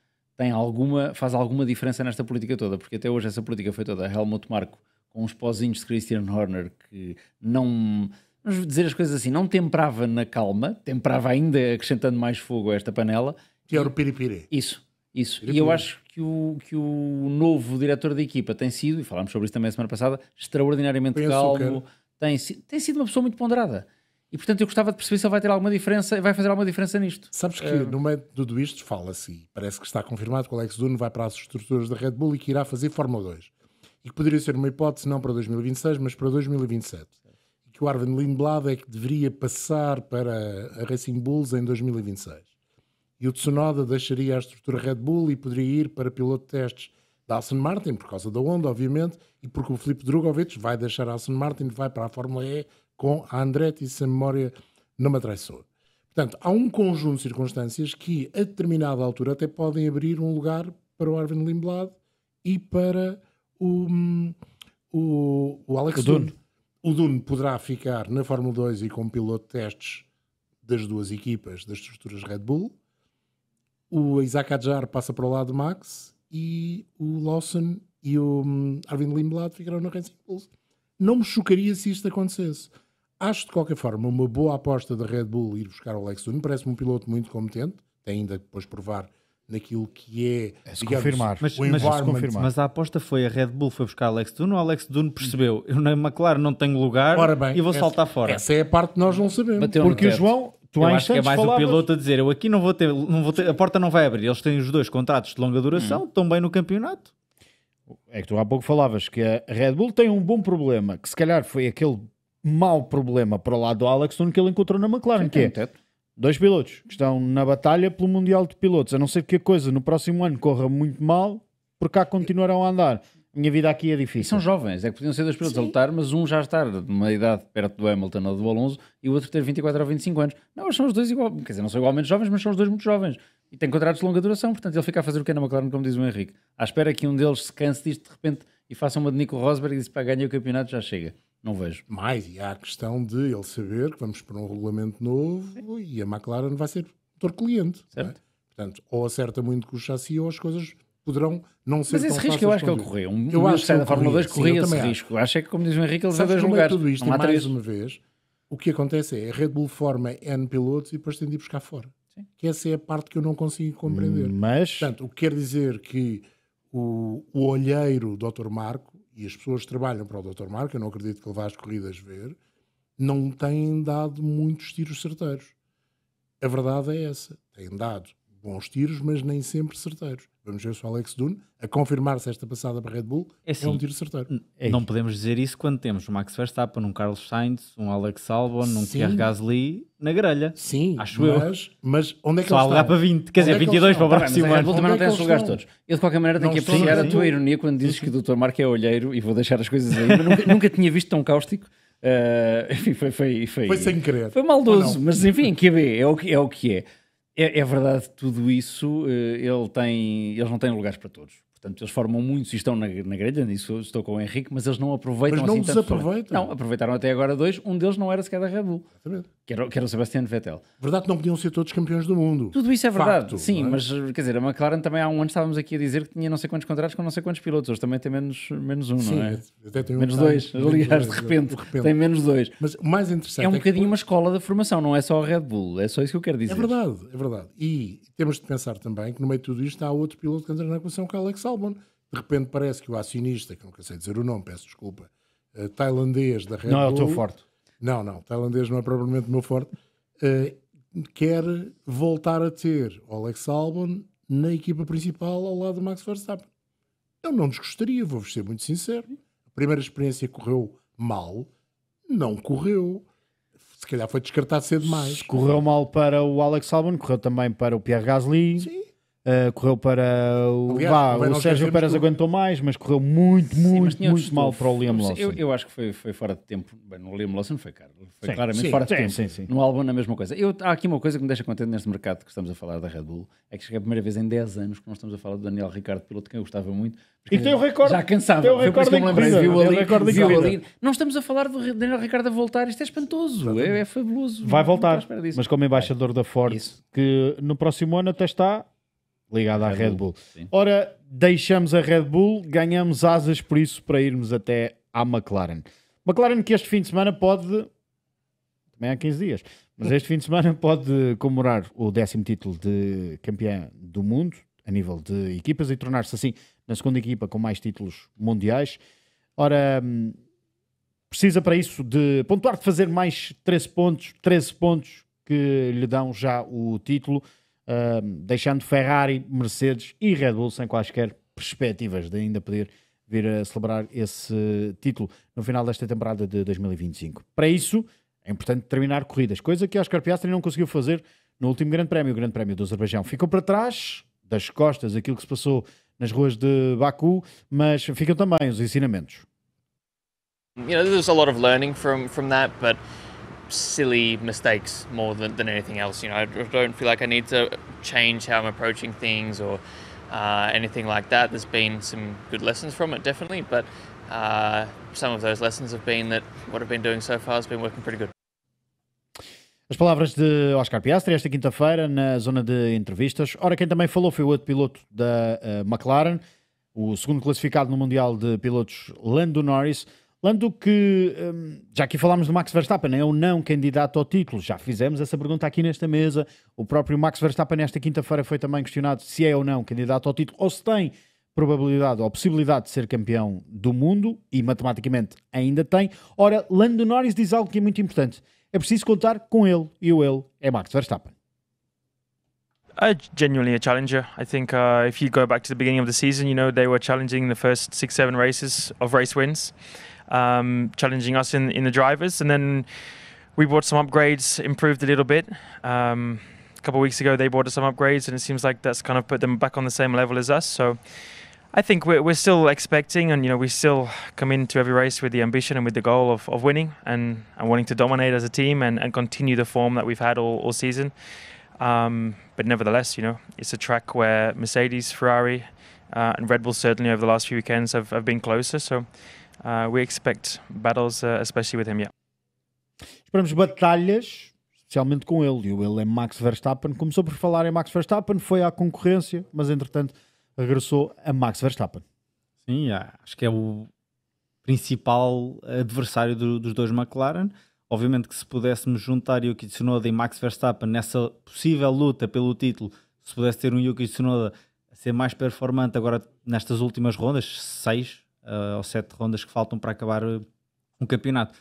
[SPEAKER 3] faz alguma diferença nesta política toda, porque até hoje essa política foi toda Helmut Marko com uns pozinhos de Christian Horner que não, vamos dizer as coisas assim, não temperava na calma, temperava ainda acrescentando mais fogo a esta panela.
[SPEAKER 4] Que era o piripiri.
[SPEAKER 3] Isso. E eu acho que o novo diretor da equipa tem sido, e falámos sobre isso também a semana passada, extraordinariamente calmo, tem sido uma pessoa muito ponderada. E portanto eu gostava de perceber se ele vai ter alguma diferença, vai fazer alguma diferença nisto.
[SPEAKER 4] Sabes que no meio de tudo isto fala-se, parece que está confirmado que o Alex Dunn vai para as estruturas da Red Bull e que irá fazer Fórmula 2. E que poderia ser uma hipótese não para 2026, mas para 2027. E que o Arvin Lindblad é que deveria passar para a Racing Bulls em 2026. E o Tsunoda deixaria a estrutura Red Bull e poderia ir para piloto de testes da Aston Martin, por causa da Honda, obviamente, e porque o Filipe Drugovich vai deixar a Aston Martin e vai para a Fórmula E com a Andretti, se a memória não me atraiçoa. Portanto, há um conjunto de circunstâncias que, a determinada altura, até podem abrir um lugar para o Arvin Lindblad e para o Alex Dunn. O Dunn poderá ficar na Fórmula 2 e como piloto de testes das duas equipas, das estruturas Red Bull. O Isaac Hadjar passa para o lado do Max e o Lawson e o Arvin Lindblad ficarão na Racing Bulls. Não me chocaria se isto acontecesse. Acho, de qualquer forma, uma boa aposta da Red Bull ir buscar o Alex Dunn. Parece-me um piloto muito competente. Tem ainda depois provar naquilo que é
[SPEAKER 1] se confirmar.
[SPEAKER 5] Mas a aposta foi a Red Bull foi buscar Alex Dunn ou o Alex Dunn percebeu eu na McLaren não tenho lugar e vou saltar fora?
[SPEAKER 4] Essa é a parte que nós não sabemos.
[SPEAKER 1] Porque o João...
[SPEAKER 5] Eu acho que é mais o piloto a dizer eu aqui não vou ter, a porta não vai abrir. Eles têm os dois contratos de longa duração, estão bem no campeonato.
[SPEAKER 1] É que tu há pouco falavas que a Red Bull tem um bom problema, que se calhar foi aquele mau problema para o lado do Alex Dunn que ele encontrou na McLaren, que é dois pilotos que estão na batalha pelo Mundial de Pilotos, a não ser que a coisa no próximo ano corra muito mal, por cá continuarão a andar. A minha vida aqui é difícil.
[SPEAKER 3] E são jovens, é que podiam ser dois pilotos a lutar, mas um já está numa idade perto do Hamilton ou do Alonso e o outro ter 24 ou 25 anos. Não, são os dois igual, quer dizer, não são igualmente jovens, mas são os dois muito jovens. E têm contratos de longa duração, portanto ele fica a fazer o que é na McLaren, como diz o Henrique. À espera que um deles se canse disto de repente e faça uma de Nico Rosberg e diz para ganhar o campeonato, já chega. Não vejo.
[SPEAKER 4] Mais, e há a questão de ele saber que vamos para um regulamento novo e a McLaren vai ser motor cliente.
[SPEAKER 3] Certo.
[SPEAKER 4] Portanto, ou acerta muito com o chassi ou as coisas poderão não ser.
[SPEAKER 3] Mas esse risco eu acho que ele correu.
[SPEAKER 4] Eu acho que
[SPEAKER 3] da Fórmula 2 corria esse risco. Acho que, como diz o Henrique, ele levou dois lugares.
[SPEAKER 4] Tudo isto, e mais uma vez, o que acontece é a Red Bull forma N pilotos e depois tem de ir buscar fora. Sim. Que essa é a parte que eu não consigo compreender.
[SPEAKER 1] Mas...
[SPEAKER 4] Portanto, o que quer dizer que o olheiro Dr. Marko e as pessoas que trabalham para o Dr. Marko, eu não acredito que ele vá às corridas ver, não têm dado muitos tiros certeiros. A verdade é essa. Têm dado bons tiros, mas nem sempre certeiros. Vamos ver se o Alex Dunn, a confirmar-se esta passada para a Red Bull, é um tiro certeiro.
[SPEAKER 5] Não podemos dizer isso quando temos um Max Verstappen, um Carlos Sainz, um Alex Albon, um Pierre Gasly na grelha.
[SPEAKER 4] Sim,
[SPEAKER 5] acho
[SPEAKER 4] mas onde é que
[SPEAKER 5] só
[SPEAKER 4] ele está?
[SPEAKER 5] Só para 20, quer dizer, 22 para o próximo ano.
[SPEAKER 3] Também não tem esses lugares todos. Eu de qualquer maneira tenho que apreciar a tua ironia quando dizes que o Dr. Marko é olheiro e vou deixar as coisas aí, mas nunca tinha visto tão cáustico. Enfim, foi
[SPEAKER 4] sem querer.
[SPEAKER 3] Foi maldoso, mas enfim, QB, é o que é. É verdade, tudo isso, eles não têm lugares para todos. Portanto, eles formam muitos e estão na grelha, nisso estou com o Henrique, mas eles não aproveitam
[SPEAKER 4] mas não
[SPEAKER 3] assim
[SPEAKER 4] os aproveitam.
[SPEAKER 3] Não, aproveitaram até agora dois, um deles não era sequer da Red Bull, que era o Sebastian Vettel.
[SPEAKER 4] Verdade que não podiam ser todos campeões do mundo.
[SPEAKER 3] Tudo isso é verdade,
[SPEAKER 4] Facto,
[SPEAKER 3] sim,
[SPEAKER 4] é?
[SPEAKER 3] mas quer dizer, a McLaren também há um ano estávamos aqui a dizer que tinha não sei quantos contratos com não sei quantos pilotos, hoje também tem menos um,
[SPEAKER 4] sim,
[SPEAKER 3] não é?
[SPEAKER 4] Até tem
[SPEAKER 3] menos dois, aliás, de repente tem menos dois.
[SPEAKER 4] Mas o mais interessante
[SPEAKER 3] é um bocadinho uma escola da formação, não é só a Red Bull, é só isso que eu quero dizer.
[SPEAKER 4] É verdade. E temos de pensar também que no meio de tudo isto há outro piloto que entra na equação, que é o Alex Albon. De repente parece que o acionista, que não sei dizer o nome, peço desculpa, tailandês da Red Bull...
[SPEAKER 1] Não é o teu forte.
[SPEAKER 4] Não, tailandês não é propriamente o meu forte. Quer voltar a ter o Alex Albon na equipa principal ao lado do Max Verstappen. Eu não desgostaria, vou-vos ser muito sincero. A primeira experiência correu mal, não correu. Se calhar foi descartado cedo demais.
[SPEAKER 1] Correu mal para o Alex Albon, correu também para o Pierre Gasly.
[SPEAKER 4] Sim.
[SPEAKER 1] Correu para o...
[SPEAKER 4] Aliás,
[SPEAKER 1] o Sérgio Pérez aguentou mais, mas correu muito mal para o Liam Lawson.
[SPEAKER 3] Eu acho que foi fora de tempo. Bem, no Liam Lawson foi caro. Foi
[SPEAKER 1] Sim,
[SPEAKER 3] claramente fora de tempo.
[SPEAKER 1] Sim.
[SPEAKER 3] No Albon a mesma coisa. Há aqui uma coisa que me deixa contente neste mercado que estamos a falar da Red Bull, é que chega a primeira vez em 10 anos que nós estamos a falar do Daniel Ricciardo, piloto que eu gostava muito.
[SPEAKER 1] E que tem o recorde.
[SPEAKER 3] Já cansava.
[SPEAKER 1] Tem o
[SPEAKER 3] Foi por isso
[SPEAKER 1] recorde
[SPEAKER 3] que eu me lembrei. Viu ali. Não estamos a falar do Daniel Ricciardo a voltar. Isto é espantoso. É fabuloso.
[SPEAKER 1] Vai voltar, mas como embaixador da Ford, que no próximo ano até está ligado à Red Bull. Ora, deixamos a Red Bull, ganhamos asas por isso para irmos até à McLaren. McLaren que este fim de semana pode, também há 15 dias, mas este fim de semana pode comemorar o 10º título de campeão do mundo a nível de equipas e tornar-se assim na segunda equipa com mais títulos mundiais. Ora, precisa para isso de pontuar, de fazer mais 13 pontos que lhe dão já o título, deixando Ferrari, Mercedes e Red Bull sem quaisquer perspectivas de ainda poder vir a celebrar esse título no final desta temporada de 2025. Para isso, é importante terminar corridas, coisa que Oscar Piastri não conseguiu fazer no último Grande Prémio, o Grande Prémio do Azerbaijão. Ficou para trás das costas aquilo que se passou nas ruas de Baku, mas ficam também os ensinamentos.
[SPEAKER 8] There's a lot of learning from that, but silly mistakes more than anything else. I don't feel like I need to change how I'm approaching things or anything like that. There's been some good lessons from it, definitely, but some of those lessons have been that what I've been doing so far has been working pretty good.
[SPEAKER 1] As palavras de Oscar Piastri esta quinta-feira na zona de entrevistas. Ora, quem também falou foi o outro piloto da McLaren, o segundo classificado no Mundial de Pilotos, Lando Norris. Lando que, já aqui falámos do Max Verstappen, é ou não candidato ao título? Já fizemos essa pergunta aqui nesta mesa. O próprio Max Verstappen nesta quinta-feira foi também questionado se é ou não candidato ao título, ou se tem probabilidade ou possibilidade de ser campeão do mundo, e matematicamente ainda tem. Ora, Lando Norris diz algo que é muito importante. É preciso contar com ele, e o ele é Max Verstappen.
[SPEAKER 7] Genuinely a challenger. I think if you go back to the beginning of the season, they were challenging the first 6-7 races of race wins, challenging us in the drivers, and then we brought some upgrades, improved a little bit. A couple of weeks ago they brought us some upgrades, and it seems like that's kind of put them back on the same level as us. So I think we're still expecting, and we still come into every race with the ambition and with the goal of winning and wanting to dominate as a team and continue the form that we've had all season. But nevertheless, it's a track where Mercedes, Ferrari and Red Bull certainly over the last few weekends have been closer. So we expect battles, especially with him, yeah.
[SPEAKER 1] Esperamos batalhas, especialmente com ele. E o ele é Max Verstappen. Começou por falar em Max Verstappen, foi à concorrência, mas entretanto regressou a Max Verstappen.
[SPEAKER 5] Sim, acho que é o principal adversário dos dois McLaren. Obviamente que se pudéssemos juntar Yuki Tsunoda e Max Verstappen nessa possível luta pelo título, se pudesse ter um Yuki Tsunoda a ser mais performante agora nestas últimas rondas, 6 ou 7 rondas que faltam para acabar o campeonato,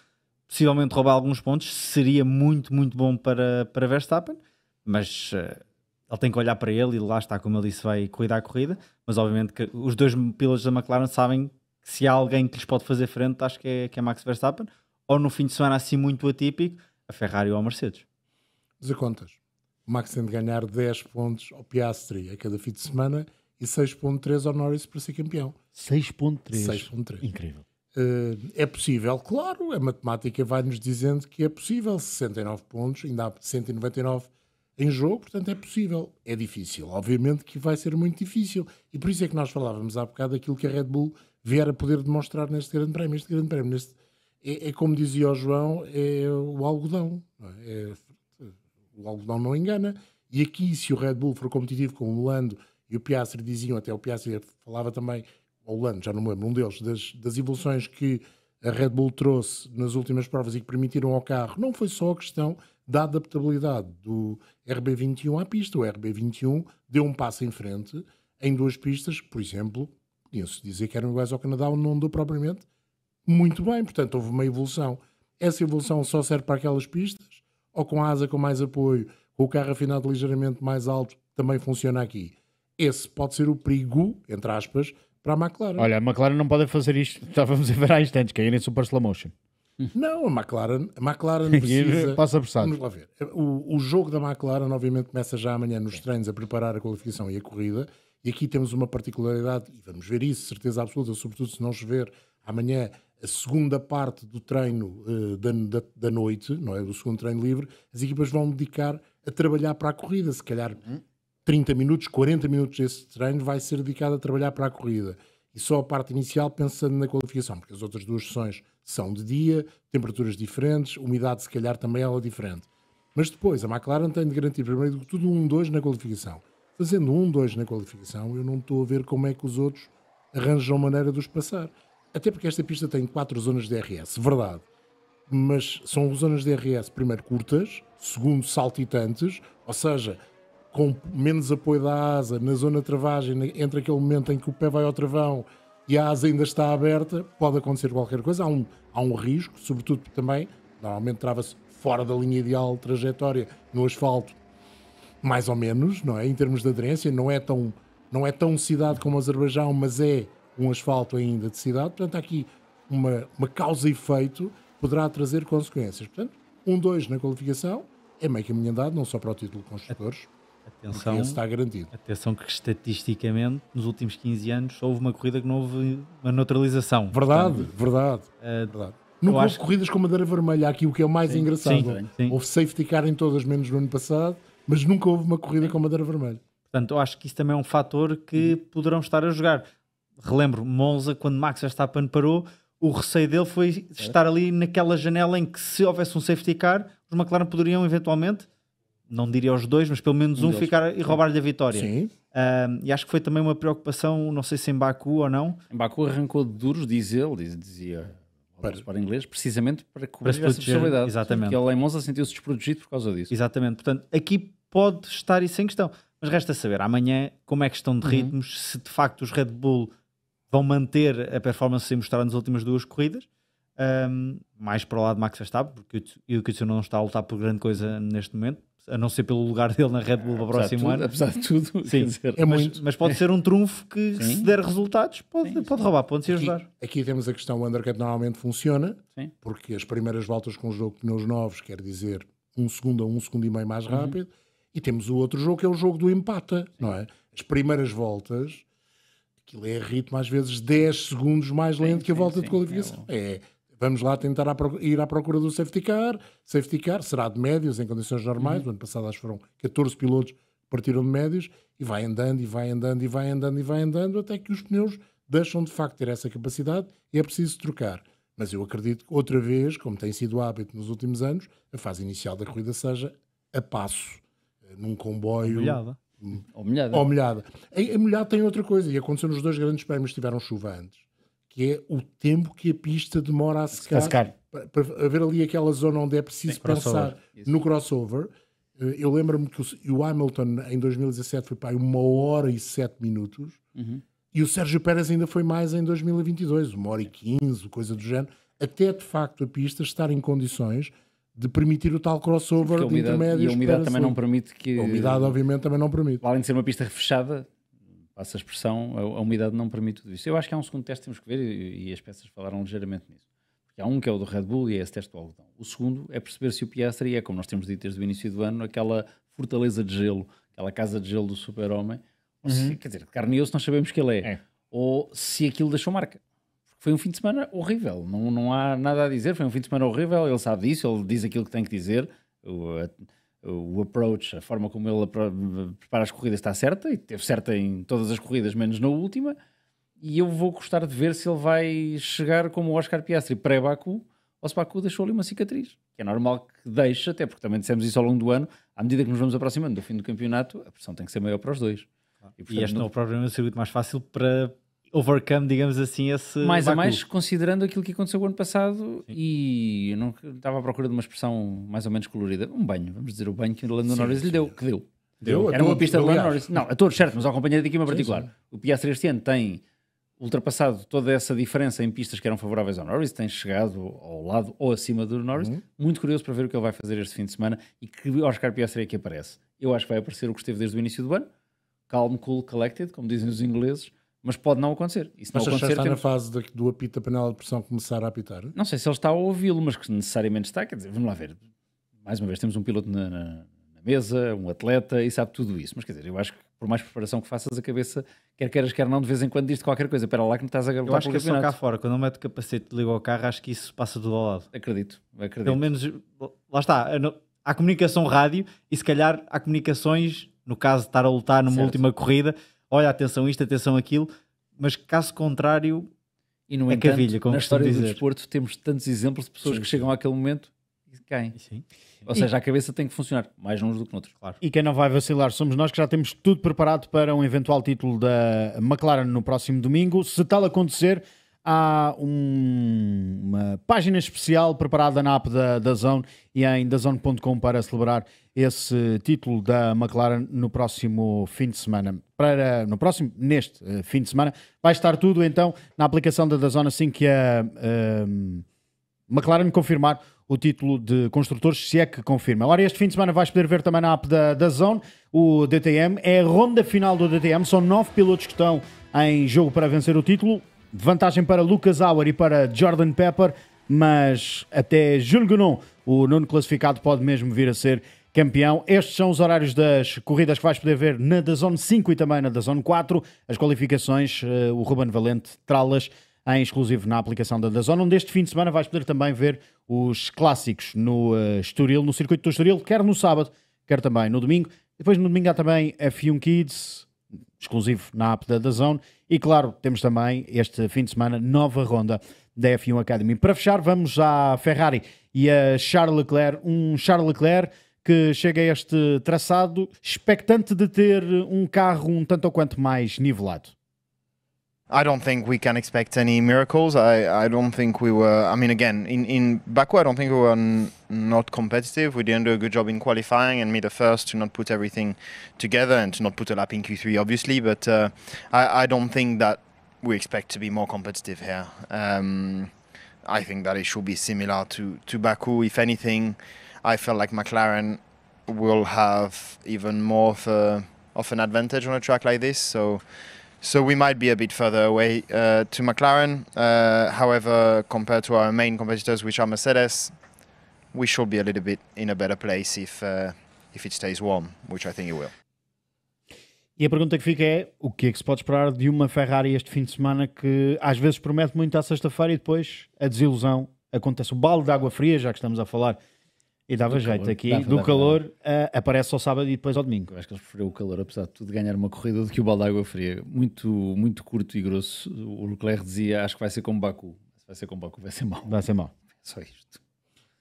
[SPEAKER 5] possivelmente roubar alguns pontos, seria muito, muito bom para Verstappen, mas ele tem que olhar para ele e lá está, como ele disse, vai cuidar a corrida, mas obviamente que os dois pilotos da McLaren sabem que se há alguém que lhes pode fazer frente, acho que é Max Verstappen, ou no fim de semana assim muito atípico, a Ferrari ou a Mercedes.
[SPEAKER 4] Fazer contas. O Max tem de ganhar 10 pontos ao Piastri a cada fim de semana e 6.3 ao Norris para ser campeão.
[SPEAKER 1] 6.3. Incrível.
[SPEAKER 4] É possível, claro, a matemática vai-nos dizendo que é possível. 69 pontos, ainda há 199 em jogo, portanto é possível. É difícil, obviamente que vai ser muito difícil. E por isso é que nós falávamos há bocado daquilo que a Red Bull vier a poder demonstrar neste Grande Prémio. Este Grande Prémio, é como dizia o João, é o algodão. O algodão não engana. E aqui, se o Red Bull for competitivo com o Lando e o Piastri diziam, até o Piastri falava também, ou o Lando, já não me lembro, um deles, das evoluções que a Red Bull trouxe nas últimas provas e que permitiram ao carro, não foi só a questão da adaptabilidade do RB21 à pista. O RB21 deu um passo em frente em duas pistas que, por exemplo, podiam-se dizer que eram iguais ao Canadá, onde não andou propriamente muito bem, portanto houve uma evolução. Essa evolução só serve para aquelas pistas, ou com a asa com mais apoio, com o carro afinado ligeiramente mais alto, também funciona aqui. esse pode ser o perigo, entre aspas, para a McLaren.
[SPEAKER 1] Olha, a McLaren não pode fazer isto. Estávamos a ver há instantes, cair em super slow motion.
[SPEAKER 4] Não, a McLaren precisa...
[SPEAKER 1] Passa apressado.
[SPEAKER 4] Vamos lá ver. O jogo da McLaren, obviamente, começa já amanhã nos treinos a preparar a qualificação e a corrida. E aqui temos uma particularidade, e vamos ver isso, certeza absoluta, sobretudo se não chover amanhã, a segunda parte do treino da noite, não é? Do segundo treino livre, as equipas vão dedicar a trabalhar para a corrida. Se calhar 30 minutos, 40 minutos desse treino vai ser dedicado a trabalhar para a corrida. E só a parte inicial pensando na qualificação, porque as outras duas sessões são de dia, temperaturas diferentes, umidade se calhar também ela diferente. Mas depois, a McLaren tem de garantir primeiro de tudo 1-2 na qualificação. Fazendo 1-2 na qualificação, eu não estou a ver como é que os outros arranjam maneira de os passar. Até porque esta pista tem 4 zonas de DRS, verdade. Mas são zonas de DRS, primeiro, curtas, segundo, saltitantes, ou seja, com menos apoio da asa, na zona de travagem, entre aquele momento em que o pé vai ao travão e a asa ainda está aberta, pode acontecer qualquer coisa. Há um risco, sobretudo também, normalmente trava-se fora da linha ideal de trajetória no asfalto, mais ou menos, não é? Em termos de aderência, não é tão cidade como o Azerbaijão, mas é um asfalto ainda de cidade. Portanto, há aqui uma causa e efeito poderá trazer consequências. Portanto, 1-2 na qualificação é meio caminho andado, não só para o título de construtores,
[SPEAKER 5] Atenção,
[SPEAKER 4] esse está garantido.
[SPEAKER 5] Atenção que estatisticamente, nos últimos 15 anos, houve uma corrida que não houve uma neutralização.
[SPEAKER 4] Verdade. Nunca houve
[SPEAKER 5] acho...
[SPEAKER 4] corridas com bandeira vermelha, aqui o que é o mais engraçado.
[SPEAKER 5] Sim.
[SPEAKER 4] Houve safety car em todas, menos no ano passado, mas nunca houve uma corrida com bandeira vermelha.
[SPEAKER 5] Portanto, eu acho que isso também é um fator que poderão estar a jogar. Relembro, Monza, quando Max Verstappen parou, o receio dele foi estar ali naquela janela em que, se houvesse um safety car, os McLaren poderiam eventualmente, não diria os dois, mas pelo menos um ficar e roubar-lhe a vitória.
[SPEAKER 4] Sim.
[SPEAKER 5] E acho que foi também uma preocupação, não sei se em Baku ou não.
[SPEAKER 3] Em Baku arrancou de duros, diz ele, dizia para inglês, precisamente para cobrir essa possibilidade.
[SPEAKER 5] Exatamente.
[SPEAKER 3] Porque ele em Monza sentiu-se desprotegido por causa disso.
[SPEAKER 5] Exatamente. Portanto, aqui pode estar isso em questão. Mas resta saber, amanhã, como é questão de ritmos, se de facto os Red Bull vão manter a performance sem mostrar nas últimas duas corridas, mais para o lado de Max Verstappen, porque o Tsunoda não está a lutar por grande coisa neste momento, a não ser pelo lugar dele na Red Bull para o próximo ano.
[SPEAKER 3] Apesar de tudo,
[SPEAKER 5] sim,
[SPEAKER 3] dizer,
[SPEAKER 5] mas pode ser um trunfo que, se der resultados, pode roubar, pode-se ajudar.
[SPEAKER 4] Aqui temos a questão, o undercut normalmente funciona, porque as primeiras voltas com o jogo de pneus novos, quer dizer, 1 segundo a 1 segundo e meio mais rápido, e temos o outro jogo que é o jogo do empata, não é? As primeiras voltas, aquilo é ritmo às vezes 10 segundos mais lento que a volta de qualificação. Vamos lá tentar ir à procura do safety car. Safety car será de médios em condições normais. O ano passado acho que foram 14 pilotos que partiram de médios, e vai andando, e vai andando, e vai andando, e vai andando, até que os pneus deixam de facto ter essa capacidade e é preciso trocar. Mas eu acredito que outra vez, como tem sido o hábito nos últimos anos, a fase inicial da corrida seja a passo, num comboio...
[SPEAKER 3] Ou molhada.
[SPEAKER 4] A molhada tem outra coisa, e aconteceu nos 2 grandes prémios que tiveram chuva antes, que é o tempo que a pista demora a secar. Para haver ali aquela zona onde é preciso pensar no crossover. Eu lembro-me que o Hamilton em 2017 foi para 1 hora e 7 minutos, e o Sérgio Pérez ainda foi mais em 2022, 1 hora e 15, coisa do género, até de facto a pista estar em condições de permitir o tal crossover de intermédios.
[SPEAKER 3] E a umidade também não permite que...
[SPEAKER 4] A umidade obviamente também não permite.
[SPEAKER 3] Além de ser uma pista fechada, passa a expressão, a umidade não permite tudo isso. Eu acho que há um segundo teste que temos que ver, e as peças falaram ligeiramente nisso. Porque há um que é o do Red Bull e é esse teste do algodão. O segundo é perceber se o Piastri é, como nós temos dito desde o início do ano, aquela fortaleza de gelo, aquela casa de gelo do super-homem. Quer dizer, de carne e osso nós sabemos que ele é. Ou se aquilo deixou marca. Porque foi um fim de semana horrível. Não há nada a dizer. Foi um fim de semana horrível. Ele sabe disso. Ele diz aquilo que tem que dizer. O approach, a forma como ele prepara as corridas está certa, e teve certa em todas as corridas, menos na última, e eu vou gostar de ver se ele vai chegar como o Oscar Piastri pré-Baku, ou se Baku deixou ali uma cicatriz, que é normal que deixe, até porque também dissemos isso ao longo do ano, à medida que nos vamos aproximando do fim do campeonato, a pressão tem que ser maior para os dois.
[SPEAKER 5] E, portanto, este não é propriamente o circuito mais fácil para overcome, digamos assim, esse
[SPEAKER 3] mais
[SPEAKER 5] Baku.
[SPEAKER 3] A mais, considerando aquilo que aconteceu o ano passado. E eu não estava à procura de uma expressão mais ou menos colorida. Um banho, vamos dizer, o banho que o Lando Norris lhe deu. Que deu. Era uma pista de Lando Norris. Não, a todos, certo, mas ao companheiro de equipa em particular. O Piastri este ano tem ultrapassado toda essa diferença em pistas que eram favoráveis ao Norris, tem chegado ao lado ou acima do Norris. Muito curioso para ver o que ele vai fazer este fim de semana e que Oscar Piastri é que aparece. Eu acho que vai aparecer o que esteve desde o início do ano. calm, cool, collected, como dizem os ingleses, mas pode não acontecer. E se não
[SPEAKER 4] Mas
[SPEAKER 3] acontecer,
[SPEAKER 4] já está na fase do apito da panela de pressão começar a apitar?
[SPEAKER 3] Não sei se ele está a ouvi-lo, mas que necessariamente está. Quer dizer, vamos lá ver. Mais uma vez, temos um piloto na mesa, um atleta e sabe tudo isso. Mas quer dizer, eu acho que por mais preparação que faças a cabeça, quer queiras, quer não, de vez em quando diz-te qualquer coisa. Espera lá que não estás a lutar
[SPEAKER 5] Eu acho que é
[SPEAKER 3] pelo
[SPEAKER 5] só cá
[SPEAKER 3] campeonato.
[SPEAKER 5] fora, quando eu meto o capacete e ligo ao carro, acho que isso passa tudo ao lado.
[SPEAKER 3] Acredito.
[SPEAKER 5] Pelo menos, lá está, há comunicação rádio e se calhar há comunicações, no caso de estar a lutar numa última corrida, olha, atenção isto, atenção aquilo, mas caso contrário,
[SPEAKER 3] E no
[SPEAKER 5] é
[SPEAKER 3] entanto,
[SPEAKER 5] cavilha, como
[SPEAKER 3] na história
[SPEAKER 5] costumo
[SPEAKER 3] do
[SPEAKER 5] dizer.
[SPEAKER 3] desporto temos tantos exemplos de pessoas que chegam àquele momento e caem.
[SPEAKER 5] Sim.
[SPEAKER 3] Ou seja, a cabeça tem que funcionar, mais uns do que noutros, claro.
[SPEAKER 1] E quem não vai vacilar somos nós, que já temos tudo preparado para um eventual título da McLaren no próximo domingo. Se tal acontecer, há uma página especial preparada na app da DAZN e em DAZN.com para celebrar esse título da McLaren no próximo fim de semana. Neste fim de semana, vai estar tudo então na aplicação da DAZN assim que a McLaren confirmar o título de construtores, se é que confirma. Agora, este fim de semana vais poder ver também na app da Zone o DTM. É a ronda final do DTM. São 9 pilotos que estão em jogo para vencer o título. Vantagem para Lucas Auer e para Jordan Pepper, mas até Jules Gounon, o nono classificado, pode mesmo vir a ser campeão. Estes são os horários das corridas que vais poder ver na DAZN 5 e também na DAZN 4. As qualificações, o Ruben Valente trá-las em exclusivo na aplicação da DAZN, onde este fim de semana vais poder também ver os clássicos no Estoril, no circuito do Estoril, quer no sábado, quer também no domingo. Depois no domingo há também F1 Kids, exclusivo na app da DAZN. E claro, temos também este fim de semana nova ronda da F1 Academy. Para fechar, vamos à Ferrari e a Charles Leclerc. Um Charles Leclerc que chega a este traçado expectante de ter um carro um tanto ou quanto mais nivelado.
[SPEAKER 9] I don't think we can expect any miracles. I don't think we were. I mean, again, in Baku, I don't think we were not competitive. We didn't do a good job in qualifying, and me the first to not put everything together and to not put a lap in Q3, obviously. But I don't think that we expect to be more competitive here. I think that it should be similar to Baku. If anything, I feel like McLaren will have even more of an advantage on a track like this. So we might be a bit further away to McLaren. However, compared to our main competitors, which are Mercedes, we should be a little bit in a better place if it stays warm, which I think it will.
[SPEAKER 1] E a pergunta que fica é, o que é que se pode esperar de uma Ferrari este fim de semana que às vezes promete muito à sexta-feira e depois a desilusão acontece. O balde de água fria, já que estamos a falar, e dava jeito calor. Aqui, do calor, aparece ao sábado e depois ao domingo.
[SPEAKER 3] Eu acho que eles preferiram o calor, apesar de tudo, ganhar uma corrida do que o balde de água fria. Muito, muito curto e grosso. O Leclerc dizia, acho que vai ser como Baku. Se vai ser como Baku, vai ser mau.
[SPEAKER 1] Vai ser mau.
[SPEAKER 3] Só isto.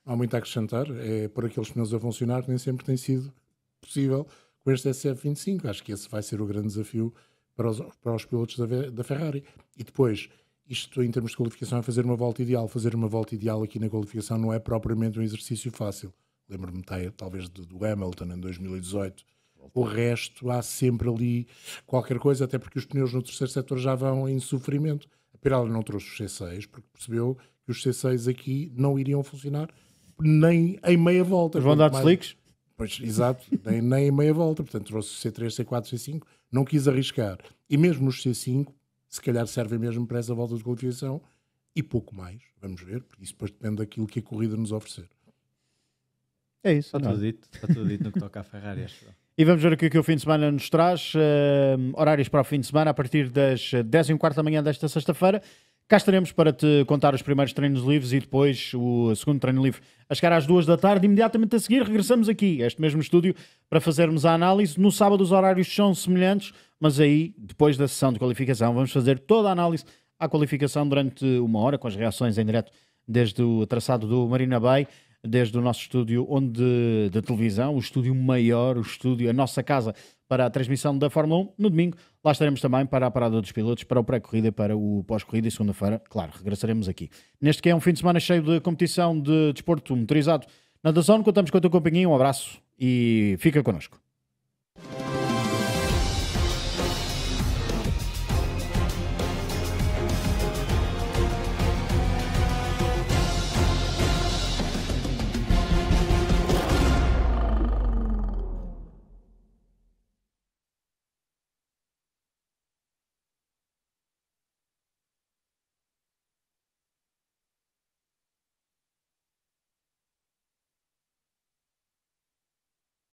[SPEAKER 4] Há muito a acrescentar. É por aqueles pneus a funcionar, nem sempre tem sido possível com este SF25. Acho que esse vai ser o grande desafio para os pilotos da Ferrari. E depois, isto em termos de qualificação é fazer uma volta ideal. Fazer uma volta ideal aqui na qualificação não é propriamente um exercício fácil. Lembro-me talvez do Hamilton em 2018. O resto há sempre ali qualquer coisa, até porque os pneus no terceiro setor já vão em sofrimento. A Pirelli não trouxe os C6 porque percebeu que os C6 aqui não iriam funcionar nem em meia volta.
[SPEAKER 1] Vão dar slicks?
[SPEAKER 4] Pois, exato, nem em meia volta. Portanto, trouxe C3, C4, C5, não quis arriscar. E mesmo os C5, se calhar servem mesmo para essa volta de qualificação e pouco mais. Vamos ver, porque isso depois depende daquilo que a corrida nos oferecer.
[SPEAKER 1] É isso.
[SPEAKER 5] Está tudo dito no que toca à Ferrari, acho.
[SPEAKER 1] E vamos ver o que o fim de semana nos traz. Horários para o fim de semana a partir das 10h15 da manhã desta sexta-feira. Cá estaremos para te contar os primeiros treinos livres e depois o segundo treino livre a chegar às 2 da tarde. Imediatamente a seguir regressamos aqui, a este mesmo estúdio, para fazermos a análise. No sábado os horários são semelhantes, mas aí, depois da sessão de qualificação, vamos fazer toda a análise à qualificação durante uma hora, com as reações em direto desde o traçado do Marina Bay, desde o nosso estúdio de televisão, o estúdio maior, a nossa casa para a transmissão da Fórmula 1. No domingo, lá estaremos também para a parada dos pilotos, para o pré-corrida e para o pós-corrida. E segunda-feira, claro, regressaremos aqui. Neste que é um fim de semana cheio de competição de desporto motorizado na DAZN. Contamos com a tua companhia. Um abraço e fica connosco.